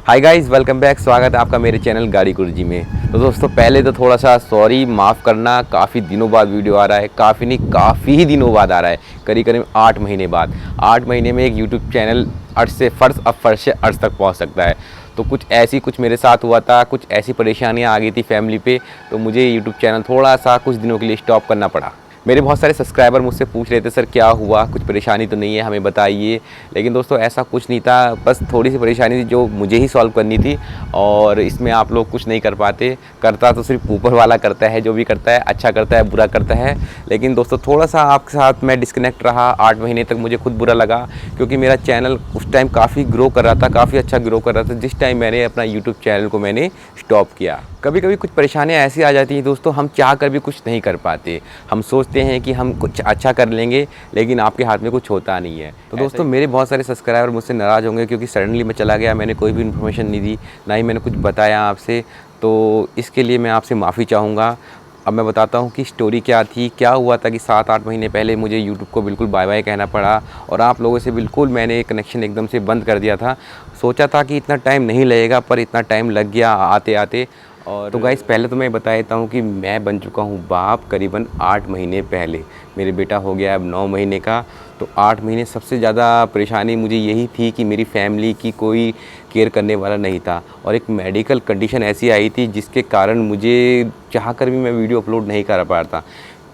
Hi guys, welcome back. स्वागत है आपका मेरे चैनल गाड़ी गुरुजी में। तो दोस्तों पहले तो थोड़ा सा सॉरी, माफ़ करना, काफ़ी दिनों बाद वीडियो आ रहा है। काफ़ी नहीं, काफ़ी ही दिनों बाद आ रहा है, करीब करीब 8 महीने बाद। 8 महीने में एक यूट्यूब चैनल अर्श से फ़र्श, अब फ़र्श से अर्श तक पहुंच सकता है। तो कुछ मेरे साथ हुआ था, कुछ ऐसी परेशानियां आ गई थी फैमिली पे, तो मुझे यूट्यूब चैनल थोड़ा सा कुछ दिनों के लिए स्टॉप करना पड़ा। मेरे बहुत सारे सब्सक्राइबर मुझसे पूछ रहे थे, सर क्या हुआ, कुछ परेशानी तो नहीं है, हमें बताइए। लेकिन दोस्तों ऐसा कुछ नहीं था, बस थोड़ी सी परेशानी थी जो मुझे ही सॉल्व करनी थी, और इसमें आप लोग कुछ नहीं कर पाते। करता तो सिर्फ ऊपर वाला करता है, जो भी करता है अच्छा करता है, बुरा करता है। लेकिन दोस्तों थोड़ा सा आपके साथ मैं डिस्कनेक्ट रहा 8 महीने तक। मुझे खुद बुरा लगा, क्योंकि मेरा चैनल उस टाइम काफ़ी ग्रो कर रहा था, काफ़ी अच्छा ग्रो कर रहा था, जिस टाइम मैंने अपना यूट्यूब चैनल को मैंने स्टॉप किया। कभी कभी कुछ परेशानियां ऐसी आ जाती हैं दोस्तों, हम चाह कर भी कुछ नहीं कर पाते। हम सोचते हैं कि हम कुछ अच्छा कर लेंगे, लेकिन आपके हाथ में कुछ होता नहीं है। तो दोस्तों मेरे बहुत सारे सब्सक्राइबर मुझसे नाराज़ होंगे, क्योंकि सडनली मैं चला गया, मैंने कोई भी इन्फॉर्मेशन नहीं दी, ना ही मैंने कुछ बताया आपसे। तो इसके लिए मैं आपसे माफ़ी चाहूँगा। अब मैं बताता हूँ कि स्टोरी क्या थी, क्या हुआ था कि 7-8 महीने पहले मुझे यूट्यूब को बिल्कुल बाय बाय कहना पड़ा, और आप लोगों से बिल्कुल मैंने कनेक्शन एकदम से बंद कर दिया था। सोचा था कि इतना टाइम नहीं लगेगा, पर इतना टाइम लग गया आते आते। और तो गाइस पहले तो मैं बता देता हूँ कि मैं बन चुका हूँ बाप करीबन 8 महीने पहले। मेरे बेटा हो गया अब 9 महीने का। तो 8 महीने सबसे ज़्यादा परेशानी मुझे यही थी कि मेरी फैमिली की कोई केयर करने वाला नहीं था, और एक मेडिकल कंडीशन ऐसी आई थी जिसके कारण मुझे चाह कर भी मैं वीडियो अपलोड नहीं कर पा रहा था।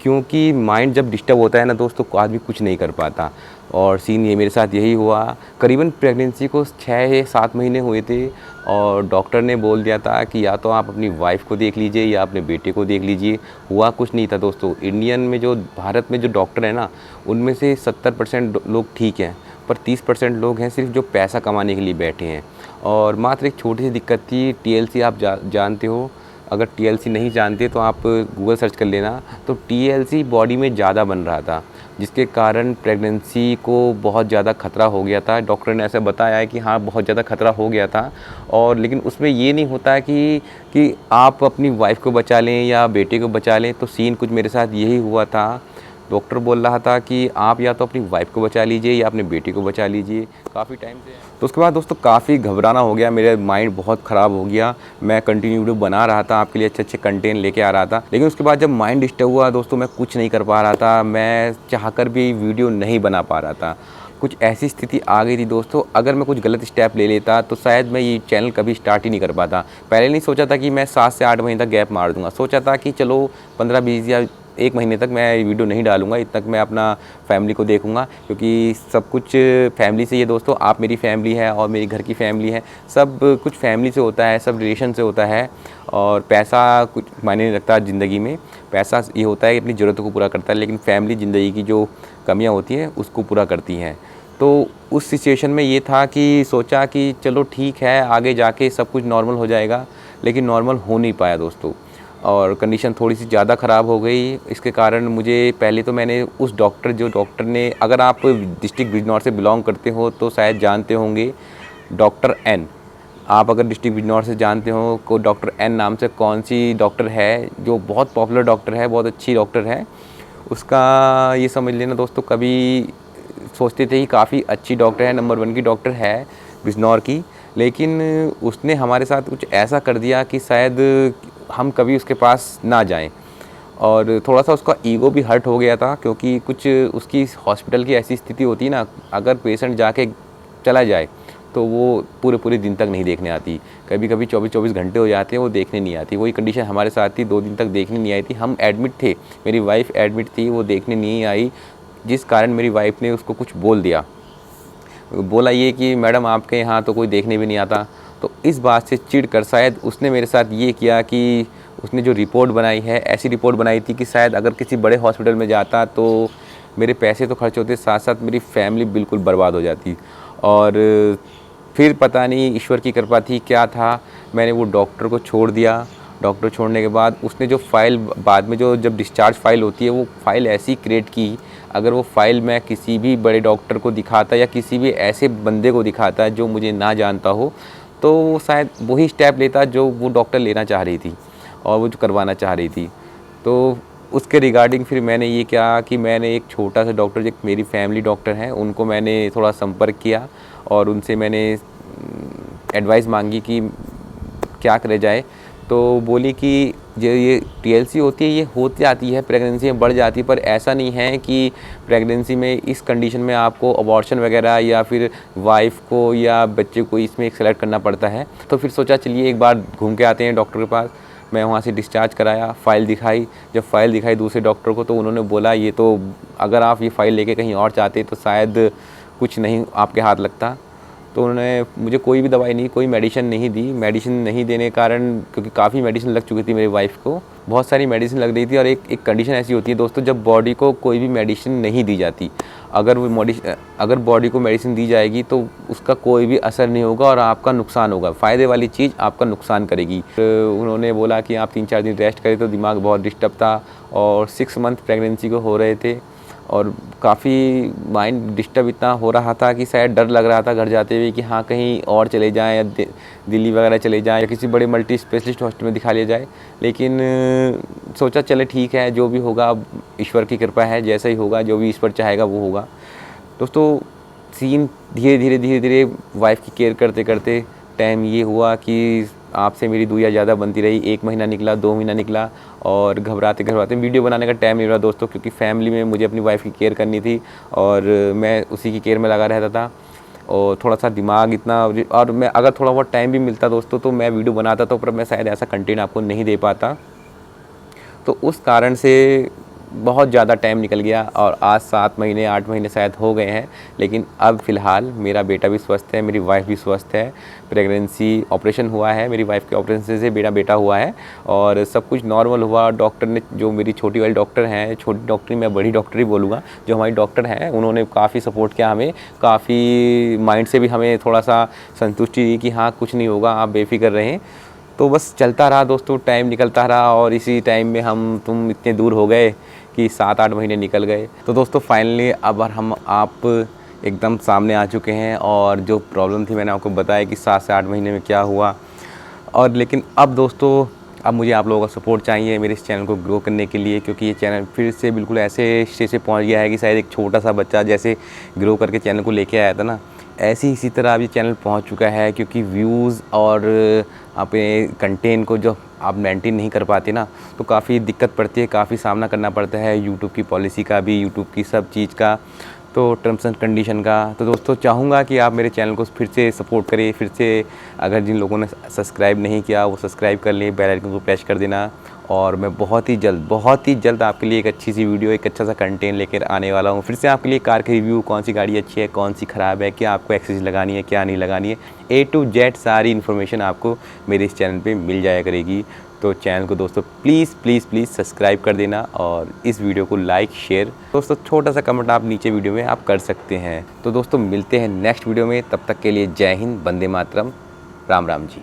क्योंकि माइंड जब डिस्टर्ब होता है ना दोस्तों, को आदमी कुछ नहीं कर पाता। और सीन ये मेरे साथ यही हुआ। करीबन प्रेगनेंसी को 6 या 7 महीने हुए थे, और डॉक्टर ने बोल दिया था कि या तो आप अपनी वाइफ को देख लीजिए या अपने बेटे को देख लीजिए। हुआ कुछ नहीं था दोस्तों। इंडियन में जो भारत में जो डॉक्टर है ना, उनमें से 70% लोग ठीक हैं, पर 30% लोग हैं सिर्फ जो पैसा कमाने के लिए बैठे हैं। और मात्र एक छोटी सी दिक्कत थी, टीएलसी आप जानते हो। अगर टीएलसी नहीं जानते तो आप गूगल सर्च कर लेना। तो टीएलसी बॉडी में ज़्यादा बन रहा था, जिसके कारण प्रेगनेंसी को बहुत ज़्यादा खतरा हो गया था। डॉक्टर ने ऐसा बताया है कि हाँ बहुत ज़्यादा खतरा हो गया था। और लेकिन उसमें ये नहीं होता है कि आप अपनी वाइफ को बचा लें या बेटे को बचा लें। तो सीन कुछ मेरे साथ यही हुआ था। डॉक्टर बोल रहा था कि आप या तो अपनी वाइफ को बचा लीजिए या अपने बेटे को बचा लीजिए। काफ़ी टाइम से तो उसके बाद दोस्तों काफ़ी घबराना हो गया, मेरा माइंड बहुत ख़राब हो गया। मैं कंटिन्यू वीडियो बना रहा था, आपके लिए अच्छे अच्छे कंटेंट लेके आ रहा था, लेकिन उसके बाद जब माइंड डिस्टर्ब हुआ दोस्तों, मैं कुछ नहीं कर पा रहा था। मैं चाहकर भी वीडियो नहीं बना पा रहा था। कुछ ऐसी स्थिति आ गई थी दोस्तों, अगर मैं कुछ गलत स्टेप ले लेता तो शायद मैं ये चैनल कभी स्टार्ट ही नहीं कर पाता। पहले नहीं सोचा था कि मैं 7 से 8 महीने तक गैप मार दूंगा। सोचा था कि चलो 15-20 या 1 महीने तक मैं वीडियो नहीं डालूंगा, इतना तक मैं अपना फैमिली को देखूंगा, क्योंकि सब कुछ फैमिली से ही है दोस्तों। आप मेरी फैमिली है और मेरी घर की फैमिली है, सब कुछ फैमिली से होता है, सब रिलेशन से होता है। और पैसा कुछ मायने नहीं रखता ज़िंदगी में। पैसा ये होता है कि अपनी ज़रूरतों को पूरा करता है, लेकिन फैमिली ज़िंदगी की जो कमियां होती हैं उसको पूरा करती हैं। तो उस सिचुएशन में ये था कि सोचा कि चलो ठीक है, आगे जाके सब कुछ नॉर्मल हो जाएगा, लेकिन नॉर्मल हो नहीं पाया दोस्तों। और कंडीशन थोड़ी सी ज़्यादा ख़राब हो गई। इसके कारण मुझे पहले तो मैंने उस डॉक्टर ने, अगर आप डिस्ट्रिक्ट बिजनौर से बिलोंग करते हो तो शायद जानते होंगे, डॉक्टर एन। आप अगर डिस्ट्रिक्ट बिजनौर से जानते हो को डॉक्टर एन नाम से कौन सी डॉक्टर है, जो बहुत पॉपुलर डॉक्टर है, बहुत अच्छी डॉक्टर है। उसका ये समझ लेना दोस्तों, कभी सोचते थे कि काफ़ी अच्छी डॉक्टर है, नंबर 1 की डॉक्टर है बिजनौर की, लेकिन उसने हमारे साथ कुछ ऐसा कर दिया कि शायद हम कभी उसके पास ना जाएं। और थोड़ा सा उसका ईगो भी हर्ट हो गया था, क्योंकि कुछ उसकी हॉस्पिटल की ऐसी स्थिति होती है ना, अगर पेशेंट जाके चला जाए तो वो पूरे पूरे दिन तक नहीं देखने आती। कभी कभी 24-24 घंटे हो जाते हैं, वो देखने नहीं आती। वही कंडीशन हमारे साथ थी, 2 दिन तक देखने नहीं आई थी। हम एडमिट थे, मेरी वाइफ एडमिट थी, वो देखने नहीं आई, जिस कारण मेरी वाइफ ने उसको कुछ बोल दिया। बोला ये कि मैडम आपके यहाँ तो कोई देखने भी नहीं आता। तो इस बात से चिढ़ कर शायद उसने मेरे साथ ये किया कि उसने जो रिपोर्ट बनाई है, ऐसी रिपोर्ट बनाई थी कि शायद अगर किसी बड़े हॉस्पिटल में जाता तो मेरे पैसे तो खर्च होते, साथ साथ मेरी फैमिली बिल्कुल बर्बाद हो जाती। और फिर पता नहीं ईश्वर की कृपा थी क्या था, मैंने वो डॉक्टर को छोड़ दिया। डॉक्टर छोड़ने के बाद उसने जो फ़ाइल बाद में जो जब डिस्चार्ज फ़ाइल होती है, वो फ़ाइल ऐसी क्रिएट की, अगर वो फ़ाइल मैं किसी भी बड़े डॉक्टर को दिखाता या किसी भी ऐसे बंदे को दिखाता जो मुझे ना जानता हो, तो वो शायद वही स्टेप लेता जो वो डॉक्टर लेना चाह रही थी और वो जो करवाना चाह रही थी। तो उसके रिगार्डिंग फिर मैंने ये किया कि मैंने एक छोटा सा डॉक्टर, जो मेरी फैमिली डॉक्टर हैं, उनको मैंने थोड़ा संपर्क किया और उनसे मैंने एडवाइस मांगी कि क्या करे जाए। तो बोली कि जो ये TLC होती है ये होती जाती है, प्रेगनेंसी में बढ़ जाती है, पर ऐसा नहीं है कि प्रेगनेंसी में इस कंडीशन में आपको अबॉर्शन वगैरह या फिर वाइफ को या बच्चे को इसमें एक सेलेक्ट करना पड़ता है। तो फिर सोचा चलिए एक बार घूम के आते हैं डॉक्टर के पास। मैं वहाँ से डिस्चार्ज कराया, फ़ाइल दिखाई। जब फ़ाइल दिखाई दूसरे डॉक्टर को तो उन्होंने बोला ये तो अगर आप ये फ़ाइल लेके कहीं और जाते तो शायद कुछ नहीं आपके हाथ लगता। तो उन्होंने मुझे कोई भी दवाई नहीं, कोई मेडिसिन नहीं दी। मेडिसिन नहीं देने के कारण, क्योंकि काफ़ी मेडिसिन लग चुकी थी मेरी वाइफ को, बहुत सारी मेडिसिन लग रही थी। और एक कंडीशन ऐसी होती है दोस्तों, जब बॉडी को कोई भी मेडिसिन नहीं दी जाती, अगर बॉडी को मेडिसिन दी जाएगी तो उसका कोई भी असर नहीं होगा और आपका नुकसान होगा। फ़ायदे वाली चीज़ आपका नुकसान करेगी। तो उन्होंने बोला कि आप 3-4 दिन रेस्ट करें। तो दिमाग बहुत डिस्टर्ब था और 6 मंथ प्रेगनेंसी को हो रहे थे और काफ़ी माइंड डिस्टर्ब इतना हो रहा था कि शायद डर लग रहा था घर जाते हुए कि हाँ कहीं और चले जाएँ या दिल्ली वगैरह चले जाएँ या किसी बड़े मल्टी स्पेशलिस्ट हॉस्पिटल में दिखा लिया जाए। लेकिन सोचा चले ठीक है, जो भी होगा अब ईश्वर की कृपा है, जैसा ही होगा, जो भी ईश्वर चाहेगा वो होगा। दोस्तों सीन धीरे धीरे वाइफ की केयर करते करते टाइम ये हुआ कि आपसे मेरी दूरियाँ ज़्यादा बनती रही। 1 महीना निकला, 2 महीना निकला और घबराते वीडियो बनाने का टाइम नहीं रहा दोस्तों, क्योंकि फैमिली में मुझे अपनी वाइफ की केयर करनी थी और मैं उसी की केयर में लगा रहता था। और थोड़ा सा दिमाग इतना, और मैं अगर थोड़ा बहुत टाइम भी मिलता दोस्तों तो मैं वीडियो बनाता तो, पर मैं शायद ऐसा कंटेंट आपको नहीं दे पाता। तो उस कारण से बहुत ज़्यादा टाइम निकल गया और आज 7 महीने 8 महीने शायद हो गए हैं। लेकिन अब फ़िलहाल मेरा बेटा भी स्वस्थ है, मेरी वाइफ भी स्वस्थ है। प्रेगनेंसी ऑपरेशन हुआ है, मेरी वाइफ के ऑपरेशन से मेरा बेटा हुआ है और सब कुछ नॉर्मल हुआ। डॉक्टर ने, जो मेरी छोटी वाली डॉक्टर हैं, छोटी डॉक्टरी मैं बड़ी डॉक्टर ही बोलूँगा, जो हमारी डॉक्टर हैं उन्होंने काफ़ी सपोर्ट किया हमें, काफ़ी माइंड से भी हमें थोड़ा सा संतुष्टि दी कि हाँ कुछ नहीं होगा, आप बेफिक्र रहें। तो बस चलता रहा दोस्तों, टाइम निकलता रहा और इसी टाइम में तुम इतने दूर हो गए कि 7-8 महीने निकल गए। तो दोस्तों फाइनली अब हम आप एकदम सामने आ चुके हैं और जो प्रॉब्लम थी मैंने आपको बताया कि 7 से 8 महीने में क्या हुआ। और लेकिन अब दोस्तों अब मुझे आप लोगों का सपोर्ट चाहिए मेरे इस चैनल को ग्रो करने के लिए, क्योंकि ये चैनल फिर से बिल्कुल ऐसे स्टेज से पहुँच गया है कि शायद एक छोटा सा बच्चा जैसे ग्रो करके चैनल को लेके आया था ना, ऐसे ही इसी तरह अब ये चैनल पहुंच चुका है। क्योंकि व्यूज़ और अपने कंटेंट को जो आप मेंटेन नहीं कर पाते ना, तो काफ़ी दिक्कत पड़ती है, काफ़ी सामना करना पड़ता है यूट्यूब की पॉलिसी का भी, यूट्यूब की सब चीज़ का, तो टर्म्स एंड कंडीशन का। तो दोस्तों चाहूँगा कि आप मेरे चैनल को फिर से सपोर्ट करें, फिर से अगर जिन लोगों ने सब्सक्राइब नहीं किया वो सब्सक्राइब कर लें, बेल आइकन को प्रेस कर देना। और मैं बहुत ही जल्द आपके लिए एक अच्छी सी वीडियो, एक अच्छा सा कंटेंट लेकर आने वाला हूँ। फिर से आपके लिए कार के रिव्यू, कौन सी गाड़ी अच्छी है, कौन सी ख़राब है, क्या आपको एक्सेसरीज लगानी है, क्या नहीं लगानी है, A to Z सारी इन्फॉर्मेशन आपको मेरे इस चैनल पे मिल जाया करेगी। तो चैनल को दोस्तों प्लीज़ सब्सक्राइब कर देना और इस वीडियो को लाइक शेयर, दोस्तों छोटा सा कमेंट आप नीचे वीडियो में आप कर सकते हैं। तो दोस्तों मिलते हैं नेक्स्ट वीडियो में, तब तक के लिए जय हिंद, वंदे मातरम, राम राम जी।